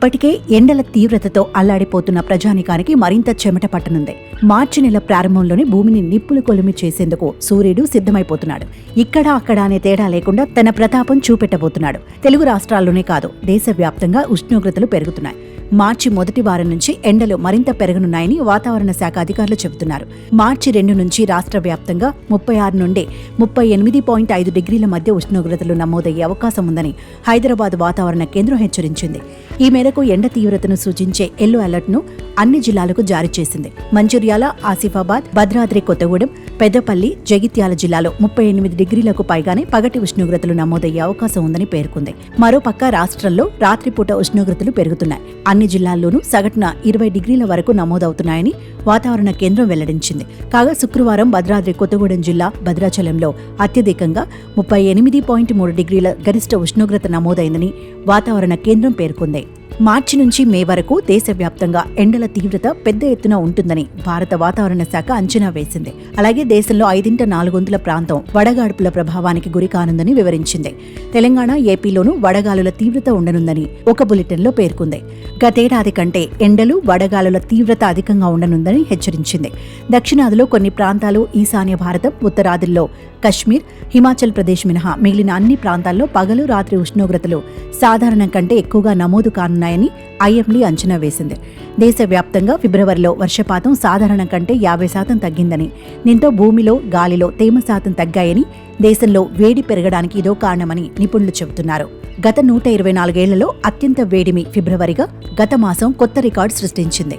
ఇప్పటికే ఎండల తీవ్రతతో అల్లాడిపోతున్న ప్రజానికానికి మరింత చెమట పట్టనుంది. మార్చి నెల ప్రారంభంలోనే భూమిని నిప్పులు కొలిమి చేసేందుకు సూర్యుడు సిద్ధమైపోతున్నాడు. ఇక్కడ అక్కడ అనే తేడా లేకుండా తన ప్రతాపం చూపెట్టబోతున్నాడు. తెలుగు రాష్ట్రాల్లోనే కాదు, దేశవ్యాప్తంగా ఉష్ణోగ్రతలు పెరుగుతున్నాయి. మార్చి మొదటి వారం నుంచి ఎండలు మరింత పెరగనున్నాయని వాతావరణ శాఖ అధికారులు చెబుతున్నారు. మార్చి 2 నుంచి రాష్ట్ర వ్యాప్తంగా 36 నుండి 38.5 డిగ్రీల మధ్య ఉష్ణోగ్రతలు నమోదయ్యే అవకాశం ఉందని హైదరాబాద్ వాతావరణ కేంద్రం హెచ్చరించింది. ఈ మేరకు ఎండ తీవ్రతను సూచించే ఎల్లో అలర్ట్ ను అన్ని జిల్లాలకు జారీ చేసింది. మంచిర్యాల, ఆసిఫాబాద్, భద్రాద్రి కొత్తగూడెం, పెద్దపల్లి, జగిత్యాల జిల్లాలో 38 డిగ్రీలకు పైగానే పగటి ఉష్ణోగ్రతలు నమోదయ్యే అవకాశం ఉందని పేర్కొంది. మరోపక్క రాష్ట్రంలో రాత్రిపూట ఉష్ణోగ్రతలు పెరుగుతున్నాయి. అన్ని జిల్లాల్లోనూ సగటున 20 డిగ్రీల వరకు నమోదవుతున్నాయని వాతావరణ కేంద్రం వెల్లడించింది. కాగా శుక్రవారం భద్రాద్రి కొత్తగూడెం జిల్లా భద్రాచలంలో అత్యధికంగా 38.3 డిగ్రీల గరిష్ట ఉష్ణోగ్రత నమోదైందని వాతావరణ కేంద్రం పేర్కొంది. మార్చి నుంచి మే వరకు దేశవ్యాప్తంగా ఎండల తీవ్రత పెద్ద ఎత్తున ఉంటుందని భారత వాతావరణ శాఖ అంచనా వేసింది. అలాగే దేశంలో 4/5 ప్రాంతం వడగాడ్పుల ప్రభావానికి గురి కానుందని వివరించింది. తెలంగాణ, ఏపీలోనూ వడగాలుల తీవ్రత ఉండనుందని ఒక బులెటిన్లో పేర్కొంది. గతేడాది కంటే ఎండలు, వడగాలుల తీవ్రత అధికంగా ఉండనుందని హెచ్చరించింది. దక్షిణాదిలో కొన్ని ప్రాంతాలు, ఈశాన్య భారతం, ఉత్తరాదిలో కశ్మీర్, హిమాచల్ ప్రదేశ్ మినహా మిగిలిన అన్ని ప్రాంతాల్లో పగలు, రాత్రి ఉష్ణోగ్రతలు సాధారణం కంటే ఎక్కువగా నమోదు కానున్నాయని ఐఎండీ అంచనా వేసింది. దేశవ్యాప్తంగా ఫిబ్రవరిలో వర్షపాతం సాధారణం కంటే 50% తగ్గిందని, దీంతో భూమిలో, గాలిలో తేమ శాతం తగ్గాయని, దేశంలో వేడి పెరగడానికి ఇదో కారణమని నిపుణులు చెబుతున్నారు. గత 124 ఏళ్లలో అత్యంత వేడిమి ఫిబ్రవరిగా గత మాసం కొత్త రికార్డు సృష్టించింది.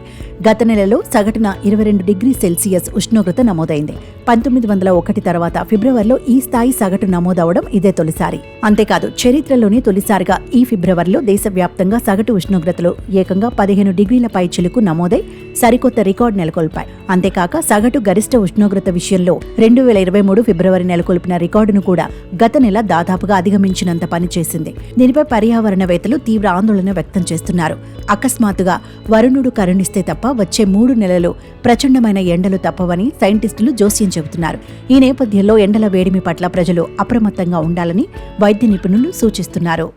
గత నెలలో సగటున 22 డిగ్రీ సెల్సియస్ ఉష్ణోగ్రత నమోదైంది. 1901 తర్వాత ఫిబ్రవరిలో ఈ స్థాయి సగటు నమోదవడం ఇదే తొలిసారి. అంతేకాదు, చరిత్రలోనే తొలిసారిగా ఈ ఫిబ్రవరిలో దేశవ్యాప్తంగా సగటు ఉష్ణోగ్రతలు ఏకంగా 15 డిగ్రీల పై చిలుకు నమోదై సరికొత్త రికార్డు నెలకొల్పాయి. అంతేకాక సగటు గరిష్ట ఉష్ణోగ్రత విషయంలో 2023 ఫిబ్రవరి నెలకొల్పిన రికార్డును కూడా గత నెల దాదాపుగా అధిగమించినంత పనిచేసింది. దీనిపై పర్యావరణవేత్తలు తీవ్ర ఆందోళన వ్యక్తం చేస్తున్నారు. అకస్మాత్తుగా వరుణుడు కరుణిస్తే తప్ప వచ్చే 3 నెలలు ప్రచండమైన ఎండలు తప్పవని సైంటిస్టులు జోస్యం చెబుతున్నారు. ఈ నేపథ్యంలో ఎండల వేడిమి పట్ల ప్రజలు అప్రమత్తంగా ఉండాలని వైద్య నిపుణులు సూచిస్తున్నారు.